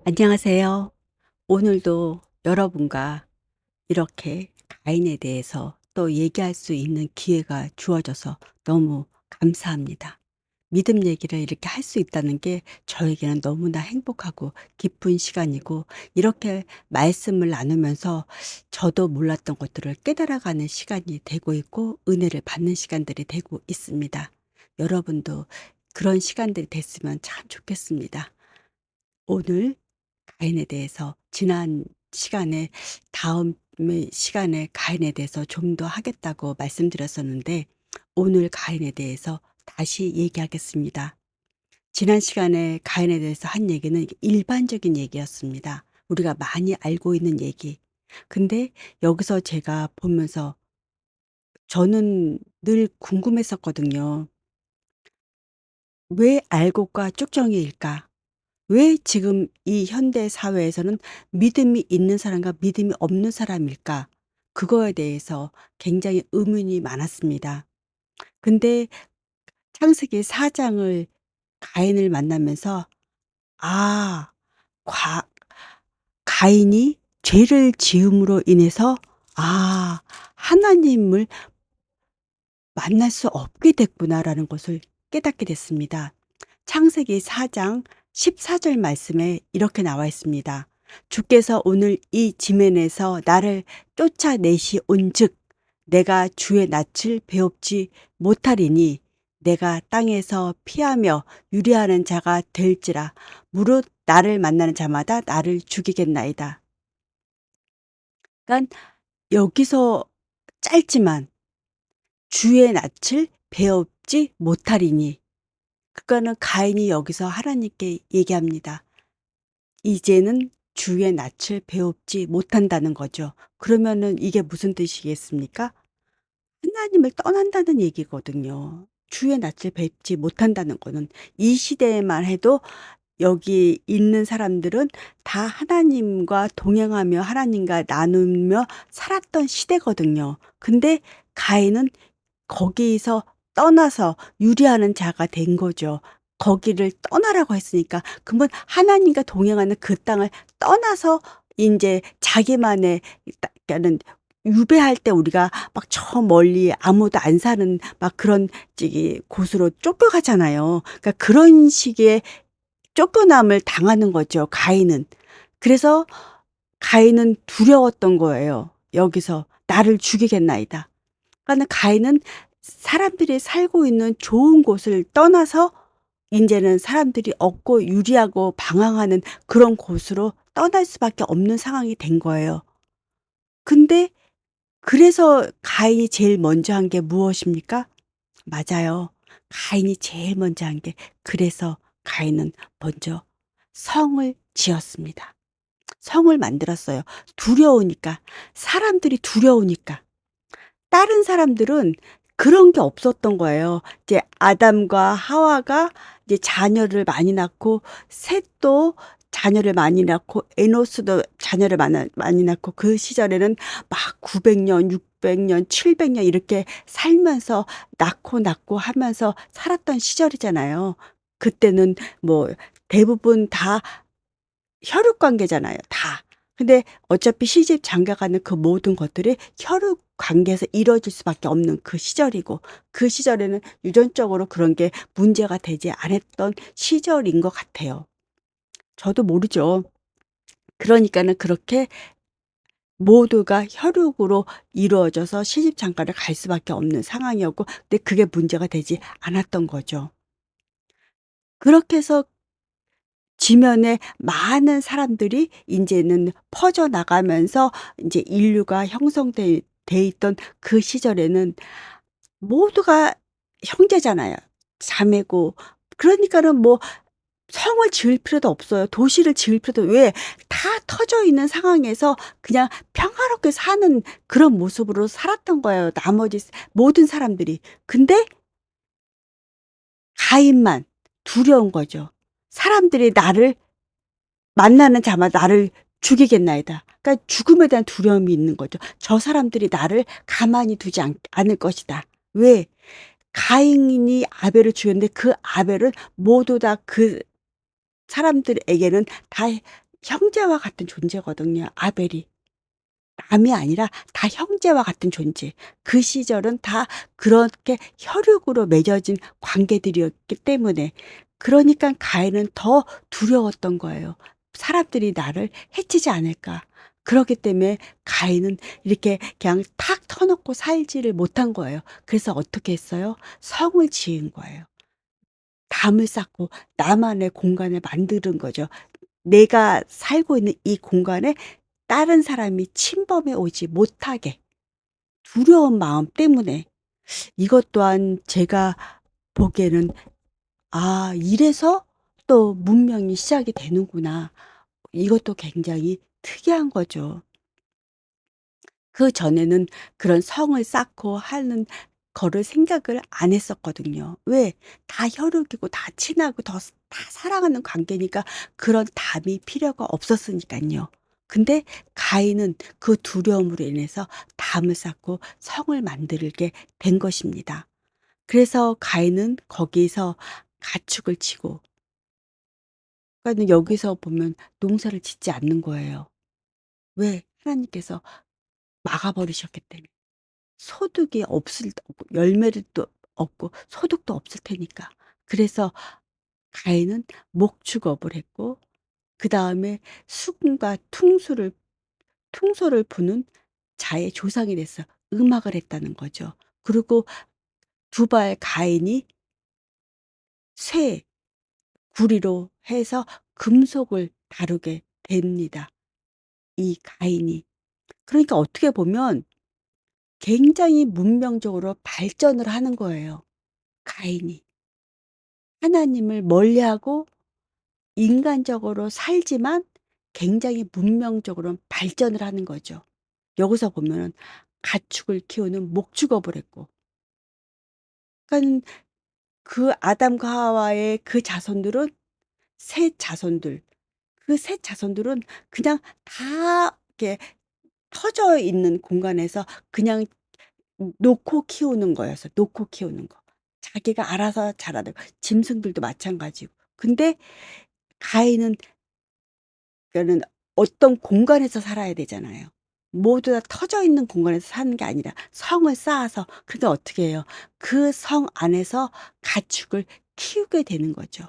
안녕하세요. 오늘도 여러분과 이렇게 가인에 대해서 또 얘기할 수 있는 기회가 주어져서 너무 감사합니다. 믿음 얘기를 이렇게 할 수 있다는 게 저에게는 너무나 행복하고 기쁜 시간이고, 이렇게 말씀을 나누면서 저도 몰랐던 것들을 깨달아가는 시간이 되고 있고, 은혜를 받는 시간들이 되고 있습니다. 여러분도 그런 시간들이 됐으면 참 좋겠습니다. 오늘 가인에 대해서 지난 시간에 다음 시간에 가인에 대해서 좀 더 하겠다고 말씀드렸었는데, 오늘 가인에 대해서 다시 얘기하겠습니다. 지난 시간에 가인에 대해서 한 얘기는 일반적인 얘기였습니다. 우리가 많이 알고 있는 얘기. 근데 여기서 제가 보면서 저는 늘 궁금했었거든요. 왜 알곡과 쭉정이일까? 왜 지금 이 현대 사회에서는 믿음이 있는 사람과 믿음이 없는 사람일까? 그거에 대해서 굉장히 의문이 많았습니다. 근데 창세기 4 장을 가인을 만나면서, 아, 과 가인이 죄를 지음으로 인해서, 아, 하나님을 만날 수 없게 됐구나라는 것을 깨닫게 됐습니다. 창세기 4장 14절 말씀에 이렇게 나와 있습니다. 주께서 오늘 이 지면에서 나를 쫓아내시온즉 내가 주의 낯을 배웁지 못하리니 내가 땅에서 피하며 유리하는 자가 될지라 무릇 나를 만나는 자마다 나를 죽이겠나이다. 그러니까 여기서 짧지만 주의 낯을 배웁지 못하리니, 그거는 가인이 여기서 하나님께 얘기합니다. 이제는 주의 낯을 배웁지 못한다는 거죠. 그러면은 이게 무슨 뜻이겠습니까? 하나님을 떠난다는 얘기거든요. 주의 낯을 뵙지 못한다는 거는 이 시대에만 해도 여기 있는 사람들은 다 하나님과 동행하며 하나님과 나누며 살았던 시대거든요. 근데 가인은 거기서 떠나서 유리하는 자가 된 거죠. 거기를 떠나라고 했으니까 그러면 하나님과 동행하는 그 땅을 떠나서 인제 자기만의 그러니까는 유배할 때 우리가 막 저 멀리 아무도 안 사는 막 그런 저기 곳으로 쫓겨가잖아요. 그러니까 그런 식의 쫓겨남을 당하는 거죠, 가인은. 그래서 가인은 두려웠던 거예요. 여기서 '나를 죽이겠나이다.' 그러니까는 가인은 사람들이 살고 있는 좋은 곳을 떠나서 인제는 사람들이 없고 유리하고 방황하는 그런 곳으로 떠날 수밖에 없는 상황이 된 거예요. 근데 그래서 가인이 제일 먼저 한 게 무엇입니까? 맞아요. 가인이 제일 먼저 한 게, 그래서 가인은 먼저 성을 지었습니다. 성을 만들었어요. 두려우니까. 사람들이 두려우니까. 다른 사람들은 그런 게 없었던 거예요. 이제 아담과 하와가 이제 자녀를 많이 낳고, 셋도 자녀를 많이 낳고, 에노스도 자녀를 많이 낳고, 그 시절에는 막 900 년, 600 년, 700년 이렇게 살면서 낳고 하면서 살았던 시절이잖아요. 그때는 뭐 대부분 다 혈육 관계잖아요, 다. 근데 어차피 시집 장가 가는 그 모든 것들이 혈육 관계에서 이루어질 수밖에 없는 그 시절이고, 그 시절에는 유전적으로 그런 게 문제가 되지 않았던 시절인 것 같아요. 저도 모르죠. 그러니까는 그렇게 모두가 혈육으로 이루어져서 시집 장가를 갈 수밖에 없는 상황이었고, 근데 그게 문제가 되지 않았던 거죠. 그렇게 해서 지면에 많은 사람들이 인제는 퍼져 나가면서 인제 인류가 형성돼 있던 그 시절에는 모두가 형제잖아요. 자매고. 그러니까는 뭐 성을 지을 필요도 없어요. 도시를 지을 필요도, 왜 다 터져 있는 상황에서 그냥 평화롭게 사는 그런 모습으로 살았던 거예요, 나머지 모든 사람들이. 근데 가인만 두려운 거죠. 사람들이 나를 만나는 자마다 나를 죽이겠나이다. 그러니까 죽음에 대한 두려움이 있는 거죠. 저 사람들이 나를 가만히 두지 않을 것이다. 왜? 가인이 아벨을 죽였는데 그 아벨은 모두 다 그 사람들에게는 다 형제와 같은 존재거든요, 아벨이. 남이 아니라 다 형제와 같은 존재. 그 시절은 다 그렇게 혈육으로 맺어진 관계들이었기 때문에 그러니깐 가인은 더 두려웠던 거예요. '사람들이 나를 해치지 않을까.' 그렇기 때문에 가인은 이렇게 그냥 탁 터놓고 살지를 못한 거예요. 그래서 어떻게 했어요? 성을 지은 거예요. 담을 쌓고 나만의 공간을 만드는 거죠. 내가 살고 있는 이 공간에 다른 사람이 침범해 오지 못하게 두려운 마음 때문에 이것 또한 제가 보기에는 '아 이래서 또 문명이 시작이 되는구나.' 이것도 굉장히 특이한 거죠. 그전에는 그런 성을 쌓고 하는 거를 생각을 안 했었거든요. 왜? 다 혈육이고 다 친하고 다 사랑하는 관계니까 그런 담이 필요가 없었으니깐요. 근데 가인은 그 두려움으로 인해서 담을 쌓고 성을 만들게 된 것입니다. 그래서 가인은 거기서 가축을 치고 그러니까는 여기서 보면 농사를 짓지 않는 거예요. 왜? 하나님께서 막아 버리셨기 때문에. 소득이 없을 없고 열매를 또 없고 소득도 없을 테니까. 그래서 가인은 목축업을 했고 그다음에 수금과 퉁소를 부는 자의 조상이 돼서 음악을 했다는 거죠. 그리고 두발 가인이 쇠, 구리로 해서 금속을 다루게 됩니다, 이 가인이. 그러니까 어떻게 보면 굉장히 문명적으로 발전을 하는 거예요, 가인이. 하나님을 멀리하고 인간적으로 살지만 굉장히 문명적으로는 발전을 하는 거죠. 여기서 보면은 가축을 키우는 목축업을 했고 그러니까는 그 아담과 하와의 그 자손들은 셋 자손들 그 셋 자손들은 그냥 다 이렇게 터져 있는 공간에서 그냥 놓고 키우는 거였어요. 놓고 키우는 거. 자기가 알아서 자라는 짐승들도 마찬가지고. 근데 가인은 그러니까는 어떤 공간에서 살아야 되잖아요. 모두 다 터져 있는 공간에서 사는 게 아니라 성을 쌓아서 근데 어떻게 해요? 그 성 안에서 가축을 키우게 되는 거죠.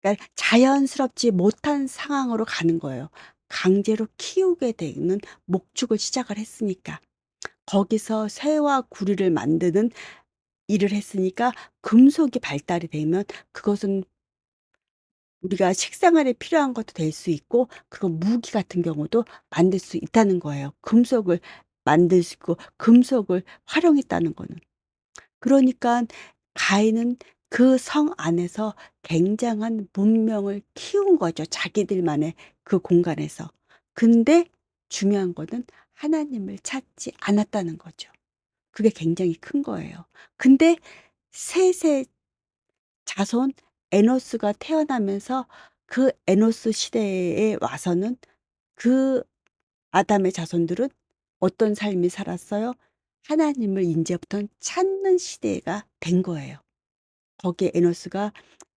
그러니까 자연스럽지 못한 상황으로 가는 거예요. 강제로 키우게 되는 목축을 시작을 했으니까. 거기서 쇠와 구리를 만드는 일을 했으니까 금속이 발달이 되면 그것은 우리가 식생활에 필요한 것도 될 수 있고 그리고 무기 같은 경우도 만들 수 있다는 거예요. 금속을 만들 수 있고 금속을 활용했다는 거는. 그러니깐 가인은 그 성 안에서 굉장한 문명을 키운 거죠, 자기들만의 그 공간에서. 근데 중요한 거는 하나님을 찾지 않았다는 거죠. 그게 굉장히 큰 거예요. 근데 셋의 자손 에노스가 태어나면서 그 에노스 시대에 와서는 그 아담의 자손들은 어떤 삶이 살았어요? 하나님을 인제부터는 찾는 시대가 된 거예요. 거기에 에노스가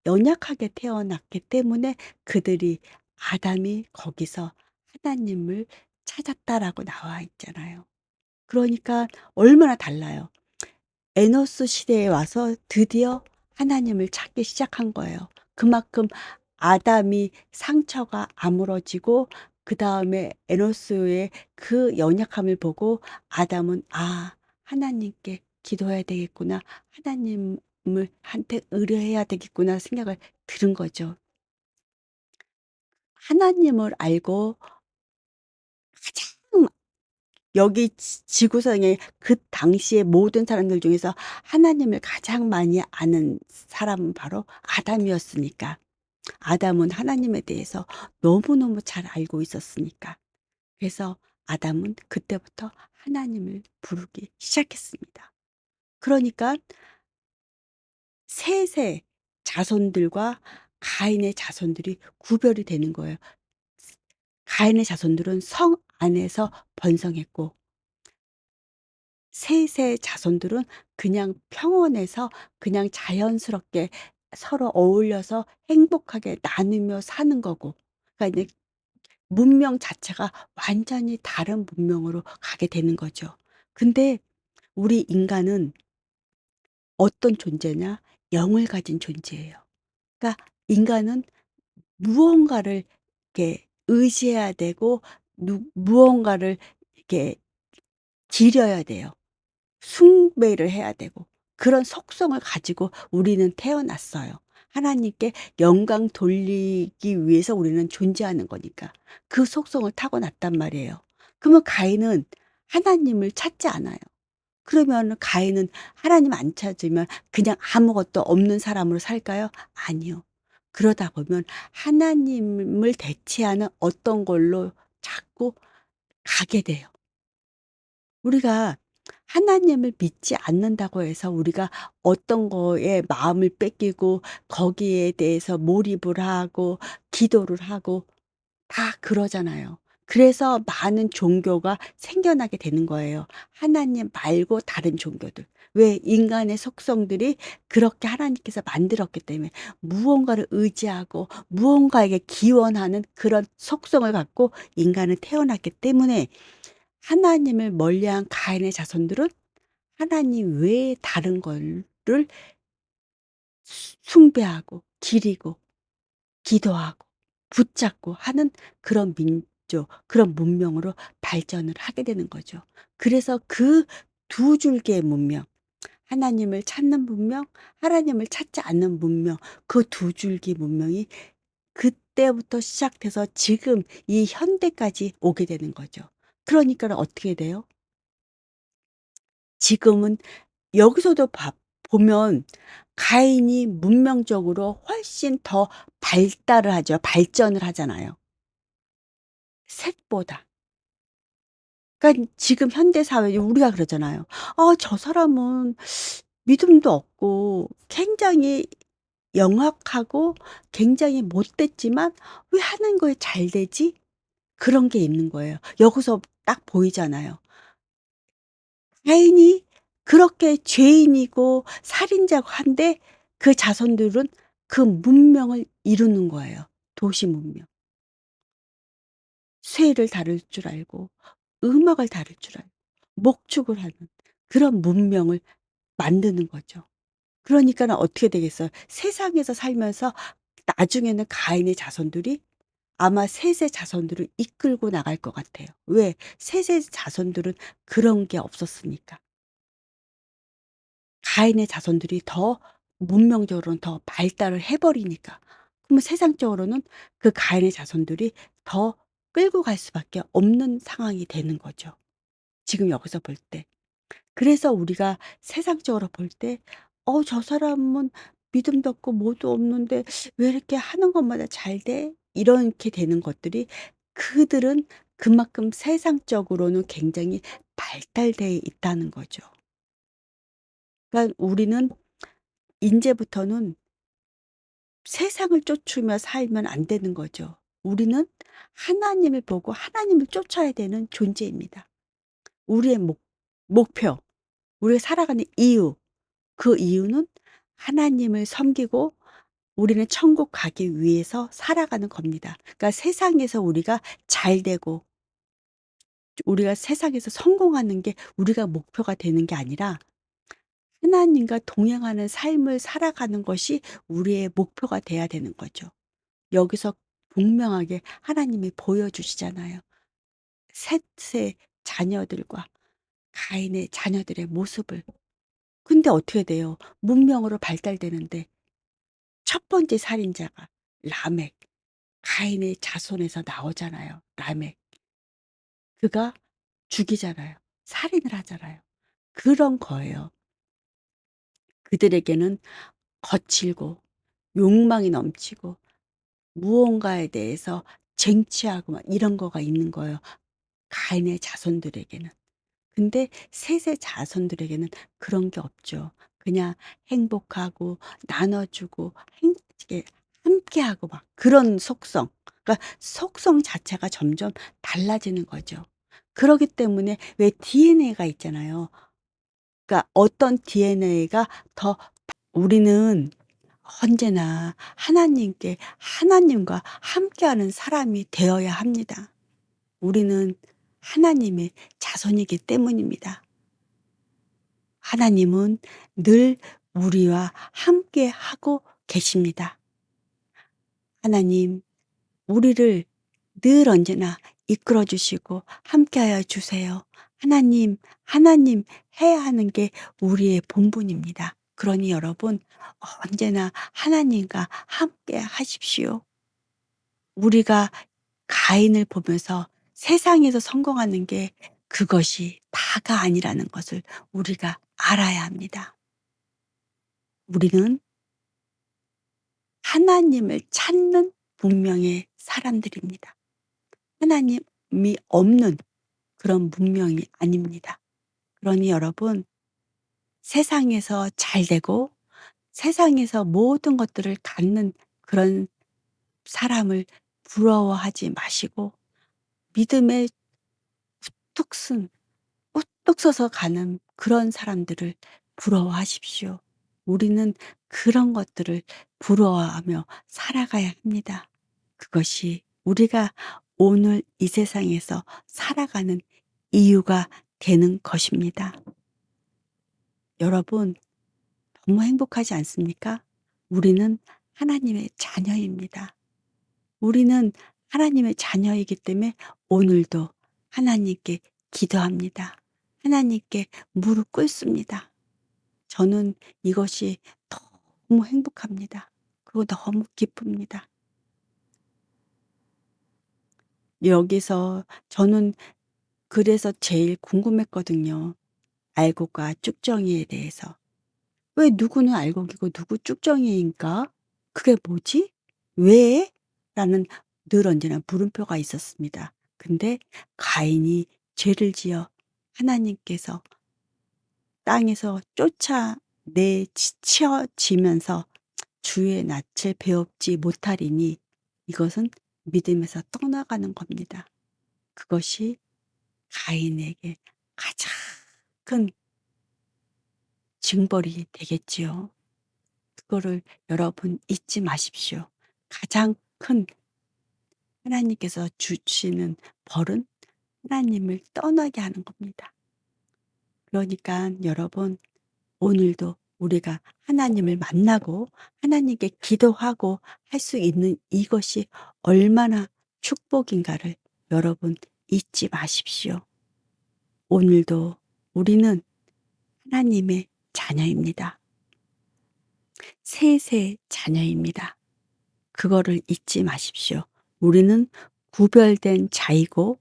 연약하게 태어났기 때문에 그들이 아담이 거기서 하나님을 찾았다라고 나와 있잖아요. 그러니까 얼마나 달라요. 에노스 시대에 와서 드디어 하나님을 찾기 시작한 거예요. 그만큼 아담이 상처가 아물어지고 그다음에 에노스의 그 연약함을 보고 아담은 '아 하나님께 기도해야 되겠구나. 하나님을 한테 의뢰해야 되겠구나.' 생각을 들은 거죠. 하나님을 알고 가장 여기 지구상의 그 당시의 모든 사람들 중에서 하나님을 가장 많이 아는 사람은 바로 아담이었으니까. 아담은 하나님에 대해서 너무너무 잘 알고 있었으니까. 그래서 아담은 그때부터 하나님을 부르기 시작했습니다. 그러니까 셋의 자손들과 가인의 자손들이 구별이 되는 거예요. 가인의 자손들은 성 안에서 번성했고 셋의 자손들은 그냥 평원에서 그냥 자연스럽게 서로 어울려서 행복하게 나누며 사는 거고 그러니까 이제 문명 자체가 완전히 다른 문명으로 가게 되는 거죠. 근데 우리 인간은 어떤 존재냐? 영을 가진 존재예요. 그러니까 인간은 무언가를 이렇게 의지해야 되고 무언가를 이렇게 기려야 돼요. 숭배를 해야 되고 그런 속성을 가지고 우리는 태어났어요. 하나님께 영광 돌리기 위해서 우리는 존재하는 거니까. 그 속성을 타고났단 말이에요. 그러면 가인은 하나님을 찾지 않아요. 그러면 가인은 하나님 안 찾으면 그냥 아무것도 없는 사람으로 살까요? 아니요. 그러다 보면 하나님을 대체하는 어떤 걸로 자꾸 가게 돼요. 우리가 하나님을 믿지 않는다고 해서 우리가 어떤 거에 마음을 뺏기고 거기에 대해서 몰입을 하고 기도를 하고 다 그러잖아요. 그래서 많은 종교가 생겨나게 되는 거예요. 하나님 말고 다른 종교들. 왜? 인간의 속성들이 그렇게 하나님께서 만들었기 때문에 무언가를 의지하고 무언가에게 기원하는 그런 속성을 갖고 인간은 태어났기 때문에 하나님을 멀리한 가인의 자손들은 하나님 외에 다른 거를 숭배하고 기리고 기도하고 붙잡고 하는 그런 민족, 그런 문명으로 발전을 하게 되는 거죠. 그래서 그 두 줄기의 문명, 하나님을 찾는 문명, 하나님을 찾지 않는 문명, 그 두 줄기 문명이 그때부터 시작돼서 지금 이 현대까지 오게 되는 거죠. 그러니까는 어떻게 돼요? 지금은 여기서도 보면 가인이 문명적으로 훨씬 더 발달을 하죠. 발전을 하잖아요, 셋보다. 그러니까 지금 현대 사회에 우리가 그러잖아요. '아 저 사람은 믿음도 없고 굉장히 영악하고 굉장히 못됐지만 왜 하는 거에 잘 되지?' 그런 게 있는 거예요. 여기서 딱 보이잖아요. 가인이 그렇게 죄인이고 살인자고 한데 그 자손들은 그 문명을 이루는 거예요. 도시 문명. 쇠를 다룰 줄 알고 음악을 다룰 줄 알고 목축을 하는 그런 문명을 만드는 거죠. 그러니까는 어떻게 되겠어요? 세상에서 살면서 나중에는 가인의 자손들이 아마 셋의 자손들을 이끌고 나갈 것 같아요. 왜? 셋의 자손들은 그런 게 없었으니까. 가인의 자손들이 더 문명적으로는 더 발달을 해 버리니까. 그러면 세상적으로는 그 가인의 자손들이 더 끌고 갈 수밖에 없는 상황이 되는 거죠, 지금 여기서 볼 때. 그래서 우리가 세상적으로 볼 때 '저 사람은 믿음도 없고 뭐도 없는데 왜 이렇게 하는 것마다 잘 돼?' 이렇게 되는 것들이 그들은 그만큼 세상적으로는 굉장히 발달돼 있다는 거죠. 그러니까 우리는 인제부터는 세상을 쫓으며 살면 안 되는 거죠. 우리는 하나님을 보고 하나님을 쫓아야 되는 존재입니다. 우리의 목표, 우리가 살아가는 이유, 그 이유는 하나님을 섬기고 우리는 천국 가기 위해서 살아가는 겁니다. 그러니까 세상에서 우리가 잘 되고 우리가 세상에서 성공하는 게 우리가 목표가 되는 게 아니라 하나님과 동행하는 삶을 살아가는 것이 우리의 목표가 돼야 되는 거죠. 여기서 분명하게 하나님이 보여주시잖아요. 셋의 자녀들과 가인의 자녀들의 모습을. 근데 어떻게 돼요? 문명으로 발달되는데 첫 번째 살인자가 라멕, 가인의 자손에서 나오잖아요, 라멕. 그가 죽이잖아요. 살인을 하잖아요. 그런 거예요. 그들에게는 거칠고 욕망이 넘치고 무언가에 대해서 쟁취하고 막 이런 거가 있는 거예요, 가인의 자손들에게는. 근데 셋의 자손들에게는 그런 게 없죠. 그냥 행복하고 나눠 주고 이게 함께하고 막 그런 속성. 그러니까 속성 자체가 점점 달라지는 거죠. 그러기 때문에 왜 DNA가 있잖아요. 그러니까 어떤 DNA가 더 우리는 하나님과 함께하는 사람이 되어야 합니다. 우리는 하나님의 자손이기 때문입니다. 하나님은 늘 우리와 함께하고 계십니다. 하나님, 우리를 늘 언제나 이끌어 주시고 함께하여 주세요. 하나님 해야 하는 게 우리의 본분입니다. 그러니 여러분, 언제나 하나님과 함께 하십시오. 우리가 가인을 보면서 세상에서 성공하는 게 그것이 다가 아니라는 것을 우리가 알아야 합니다. 우리는 하나님을 찾는 문명의 사람들입니다. 하나님이 없는 그런 문명이 아닙니다. 그러니 여러분, 세상에서 잘 되고 세상에서 모든 것들을 갖는 그런 사람을 부러워하지 마시고 믿음에 뚝 쓴 우뚝 서서 가는 그런 사람들을 부러워하십시오. 우리는 그런 것들을 부러워하며 살아가야 합니다. 그것이 우리가 오늘 이 세상에서 살아가는 이유가 되는 것입니다. 여러분, 너무 행복하지 않습니까? 우리는 하나님의 자녀입니다. 우리는 하나님의 자녀이기 때문에 오늘도 하나님께 기도합니다. 하나님께 무릎 꿇습니다. 저는 이것이 너무 행복합니다. 그리고 너무 기쁩니다. 여기서 저는 그래서 제일 궁금했거든요. 알곡과 쭉정이에 대해서. 왜 누구는 알곡이고 누구 쭉정이인가? 그게 뭐지? 왜? 라는 늘 언제나 물음표가 있었습니다. 근데 가인이 죄를 지어 하나님께서 땅에서 쫓아내치어지면서 주의 낯을 배웁지 못하리니 이것은 믿음에서 떠나가는 겁니다. 그것이 가인에게 가장 큰 징벌이 되겠지요. 그거를 여러분 잊지 마십시오. 가장 큰 하나님께서 주시는 벌은 하나님을 떠나게 하는 겁니다. 그러니까 여러분, 오늘도 우리가 하나님을 만나고 하나님께 기도하고 할 수 있는 이것이 얼마나 축복인가를 여러분 잊지 마십시오. 오늘도 우리는 하나님의 자녀입니다. 셋의 자녀입니다. 그거를 잊지 마십시오. 우리는 구별된 자이고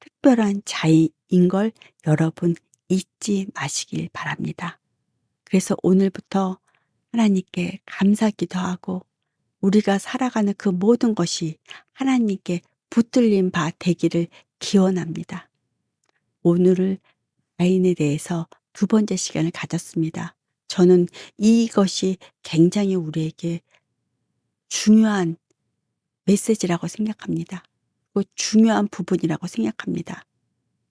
특별한 자인 걸 여러분 잊지 마시길 바랍니다. 그래서 오늘부터 하나님께 감사 기도하고 우리가 살아가는 그 모든 것이 하나님께 붙들린 바 되기를 기원합니다. 오늘을 가인에 대해서 두 번째 시간을 가졌습니다. 저는 이것이 굉장히 우리에게 중요한 메시지라고 생각합니다. 그 중요한 부분이라고 생각합니다.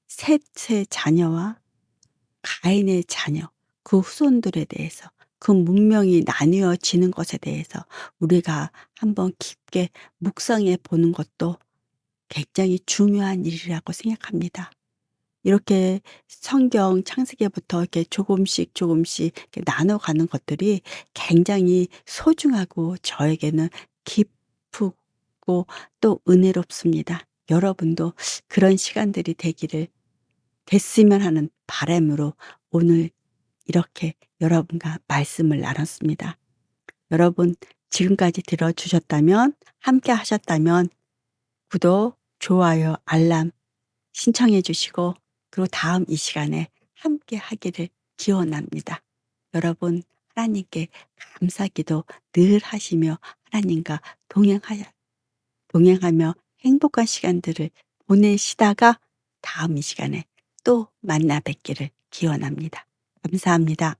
셋의 자녀와 가인의 자녀, 그 후손들에 대해서 그 문명이 나뉘어지는 것에 대해서 우리가 한번 깊게 묵상해 보는 것도 굉장히 중요한 일이라고 생각합니다. 이렇게 성경 창세기부터 이렇게 조금씩 이렇게 나눠가는 것들이 굉장히 소중하고 저에게는 기쁘고 또 은혜롭습니다. 여러분도 그런 시간들이 됐으면 하는 바람으로 오늘 이렇게 여러분과 말씀을 나눴습니다. 여러분, 지금까지 들어주셨다면, 함께 하셨다면 구독, 좋아요, 알람 신청해 주시고 그리고 다음 이 시간에 함께 하기를 기원합니다. 여러분, 하나님께 감사기도 늘 하시며 하나님과 동행하며 행복한 시간들을 보내시다가 다음 이 시간에 또 만나 뵙기를 기원합니다. 감사합니다.